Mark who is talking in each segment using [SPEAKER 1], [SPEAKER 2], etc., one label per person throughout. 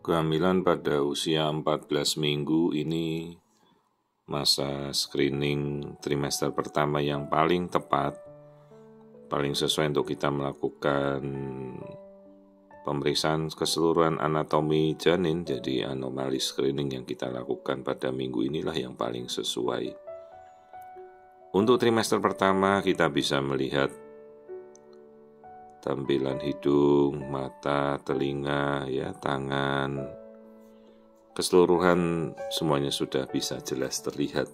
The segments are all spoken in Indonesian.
[SPEAKER 1] Kehamilan pada usia 14 minggu ini masa screening trimester pertama yang paling tepat, paling sesuai untuk kita melakukan pemeriksaan keseluruhan anatomi janin. Jadi anomali screening yang kita lakukan pada minggu inilah yang paling sesuai. Untuk trimester pertama kita bisa melihat tampilan hidung, mata, telinga, tangan, keseluruhan semuanya sudah bisa jelas terlihat.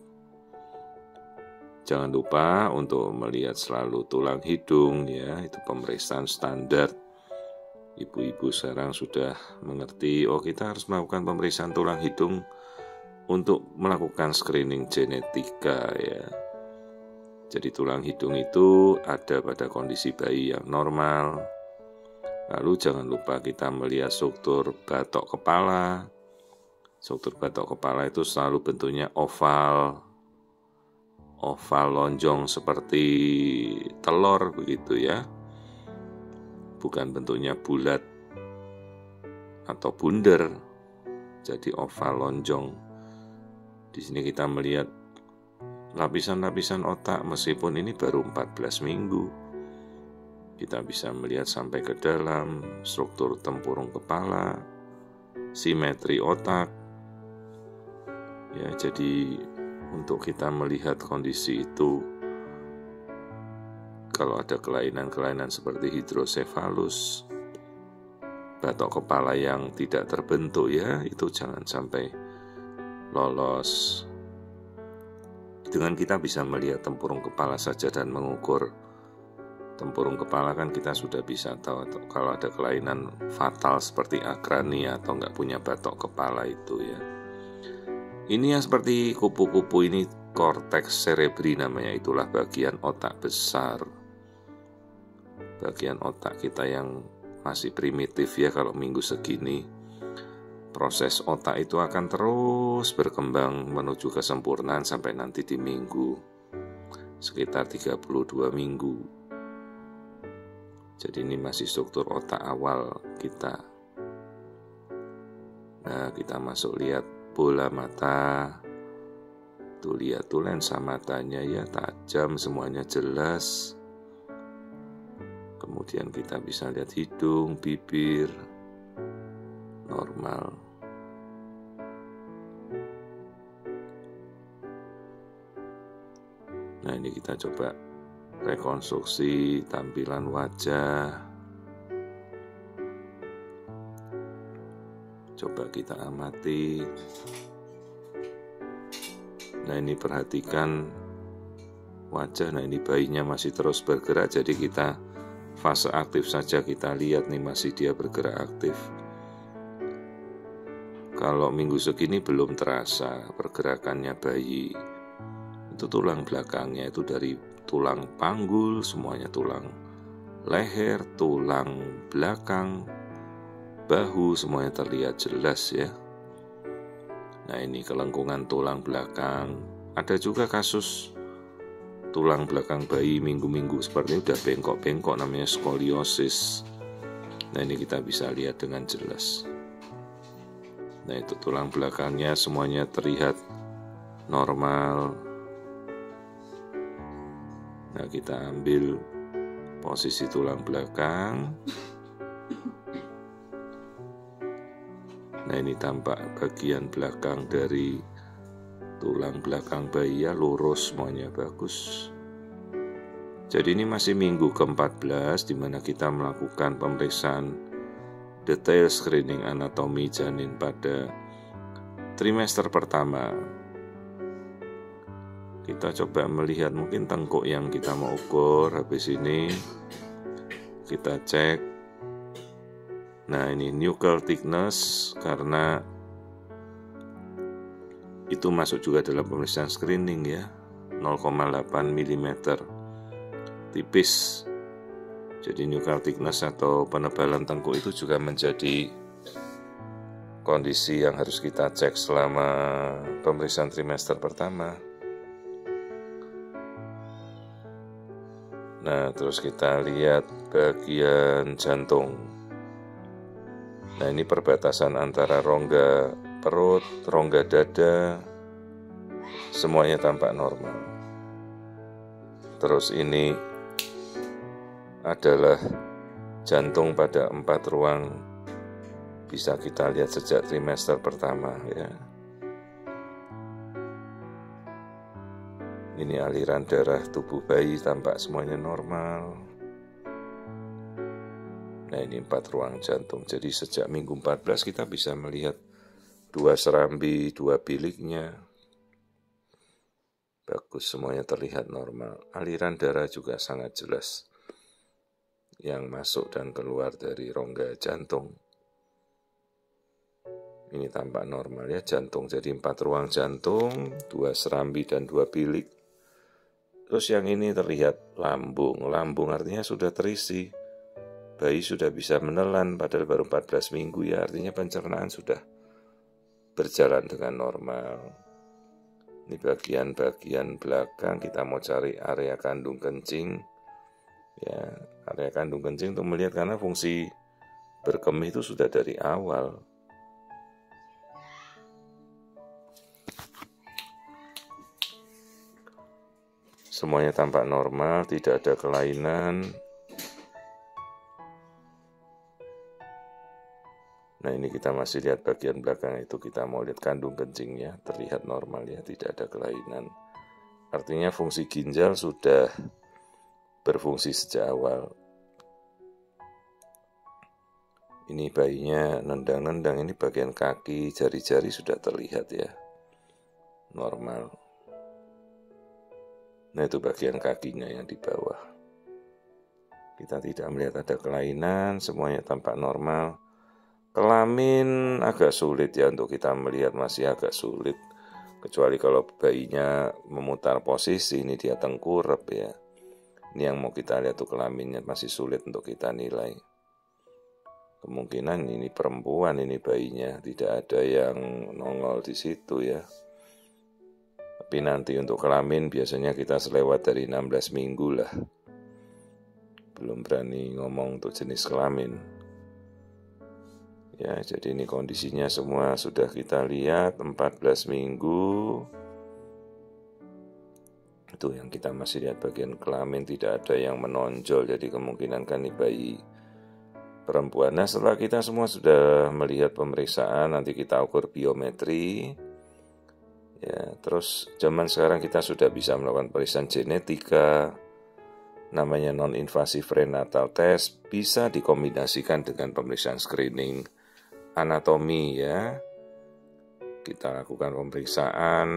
[SPEAKER 1] Jangan lupa untuk melihat selalu tulang hidung, itu pemeriksaan standar. Ibu-ibu sekarang sudah mengerti, kita harus melakukan pemeriksaan tulang hidung untuk melakukan screening genetika, Jadi tulang hidung itu ada pada kondisi bayi yang normal. Lalu jangan lupa kita melihat struktur batok kepala. Struktur batok kepala itu selalu bentuknya oval lonjong seperti telur begitu ya. Bukan bentuknya bulat atau bundar. Jadi oval lonjong. Di sini kita melihat lapisan-lapisan otak meskipun ini baru 14 minggu. Kita bisa melihat sampai ke dalam struktur tempurung kepala, simetri otak. Jadi untuk kita melihat kondisi itu, kalau ada kelainan-kelainan seperti hidrosefalus, batok kepala yang tidak terbentuk itu jangan sampai lolos. Dengan kita bisa melihat tempurung kepala saja dan mengukur tempurung kepala kan kita sudah bisa tahu kalau ada kelainan fatal seperti akrania atau nggak punya batok kepala itu Ini yang seperti kupu-kupu ini korteks cerebri namanya, itulah bagian otak besar. Bagian otak kita yang masih primitif kalau minggu segini. Proses otak itu akan terus berkembang menuju kesempurnaan sampai nanti di minggu sekitar 32 minggu. Jadi ini masih struktur otak awal kita. Nah, kita masuk lihat bola mata. Tuh lihat tuh lensa matanya tajam, semuanya jelas. Kemudian kita bisa lihat hidung, bibir normal. Nah, ini kita coba rekonstruksi tampilan wajah. Coba kita amati. Nah, ini perhatikan wajah. Nah, ini bayinya masih terus bergerak. Jadi kita fase aktif saja kita lihat nih, masih dia bergerak aktif. Kalau minggu segini belum terasa pergerakannya bayi. Itu tulang belakangnya itu dari tulang panggul, semuanya tulang leher, tulang belakang, bahu, semuanya terlihat jelas Nah, ini kelengkungan tulang belakang. Ada juga kasus tulang belakang bayi minggu-minggu seperti ini udah bengkok-bengkok, namanya skoliosis. Nah, ini kita bisa lihat dengan jelas. Nah, itu tulang belakangnya semuanya terlihat normal. Nah, kita ambil posisi tulang belakang. Nah, ini tampak bagian belakang dari tulang belakang bayi lurus, semuanya bagus. Jadi ini masih minggu ke-14 di mana kita melakukan pemeriksaan detail screening anatomi janin pada trimester pertama. Kita coba melihat mungkin tengkuk yang kita mau ukur. Habis ini kita cek. Nah, ini nuchal thickness karena itu masuk juga dalam pemeriksaan screening 0,8 mm. Tipis. Jadi nuchal thickness atau penebalan tengkuk itu juga menjadi kondisi yang harus kita cek selama pemeriksaan trimester pertama. Nah, terus kita lihat bagian jantung. Nah, ini perbatasan antara rongga perut, rongga dada, semuanya tampak normal. Terus ini adalah jantung pada 4 ruang, bisa kita lihat sejak trimester pertama ya. Ini aliran darah tubuh bayi tampak semuanya normal. Nah, ini 4 ruang jantung. Jadi sejak minggu 14 kita bisa melihat 2 serambi, 2 biliknya. Bagus, semuanya terlihat normal. Aliran darah juga sangat jelas yang masuk dan keluar dari rongga jantung. Ini tampak normal ya, jantung. Jadi 4 ruang jantung, 2 serambi dan 2 bilik. Terus yang ini terlihat lambung. Lambung artinya sudah terisi. Bayi sudah bisa menelan, padahal baru 14 minggu ya, artinya pencernaan sudah berjalan dengan normal. Ini bagian-bagian belakang, kita mau cari area kandung kencing. Ya, area kandung kencing untuk melihat, karena fungsi berkemih itu sudah dari awal. Semuanya tampak normal, tidak ada kelainan. Nah, ini kita masih lihat bagian belakang itu, kita mau lihat kandung kencingnya, terlihat normal ya, tidak ada kelainan. Artinya fungsi ginjal sudah berfungsi sejak awal. Ini bayinya nendang-nendang, ini bagian kaki, jari-jari sudah terlihat ya, normal. Nah, itu bagian kakinya yang di bawah. Kita tidak melihat ada kelainan, semuanya tampak normal. Kelamin agak sulit ya untuk kita melihat, masih agak sulit. Kecuali kalau bayinya memutar posisi, ini dia tengkurap ya. Ini yang mau kita lihat tuh kelaminnya, masih sulit untuk kita nilai. Kemungkinan ini perempuan, ini bayinya, tidak ada yang nongol di situ ya. Tapi nanti untuk kelamin biasanya kita selewat dari 16 minggu lah. Belum berani ngomong untuk jenis kelamin. Ya, jadi ini kondisinya semua sudah kita lihat, 14 minggu. Itu yang kita masih lihat bagian kelamin, tidak ada yang menonjol, jadi kemungkinan kan ini bayi perempuan. Nah, setelah kita semua sudah melihat pemeriksaan, nanti kita ukur biometri. Ya, terus zaman sekarang kita sudah bisa melakukan pemeriksaan genetika, namanya non-invasive prenatal test, bisa dikombinasikan dengan pemeriksaan screening anatomi ya. Kita lakukan pemeriksaan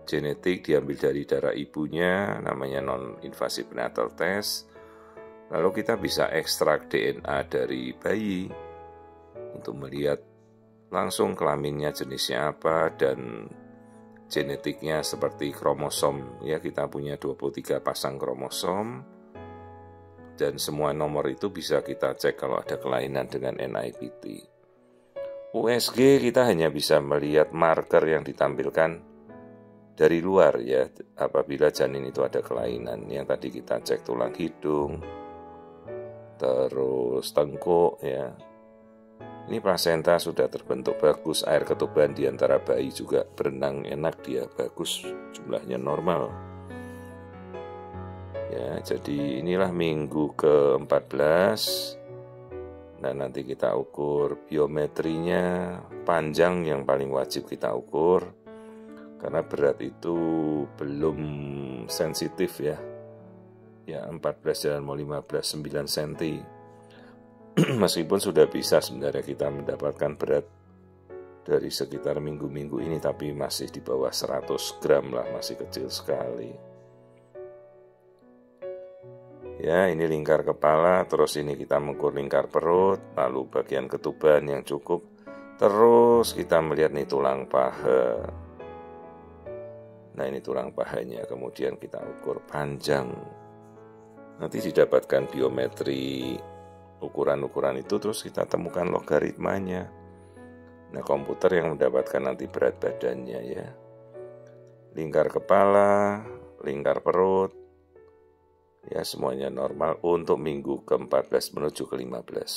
[SPEAKER 1] genetik, diambil dari darah ibunya, namanya non-invasive prenatal test. Lalu kita bisa ekstrak DNA dari bayi untuk melihat langsung kelaminnya jenisnya apa dan genetiknya seperti kromosom ya. Kita punya 23 pasang kromosom dan semua nomor itu bisa kita cek kalau ada kelainan dengan NIPT. USG kita hanya bisa melihat marker yang ditampilkan dari luar ya, apabila janin itu ada kelainan. Yang tadi kita cek tulang hidung, terus tengkuk ya. Ini plasenta sudah terbentuk bagus, air ketuban di antara bayi juga berenang enak dia, bagus, jumlahnya normal. Ya, jadi inilah minggu ke-14. Nah, nanti kita ukur biometrinya, panjang yang paling wajib kita ukur, karena berat itu belum sensitif ya. Ya, 14 dan mau 15, 9 cm. Meskipun sudah bisa sebenarnya kita mendapatkan berat dari sekitar minggu-minggu ini, tapi masih di bawah 100 gram lah, masih kecil sekali. Ya, ini lingkar kepala, terus ini kita mengukur lingkar perut, lalu bagian ketuban yang cukup. Terus kita melihat nih tulang paha. Nah, ini tulang pahanya, kemudian kita ukur panjang. Nanti didapatkan biometri ukuran-ukuran itu, terus kita temukan logaritmanya. Nah, komputer yang mendapatkan nanti berat badannya ya. Lingkar kepala, lingkar perut, ya semuanya normal untuk minggu ke-14 menuju ke-15.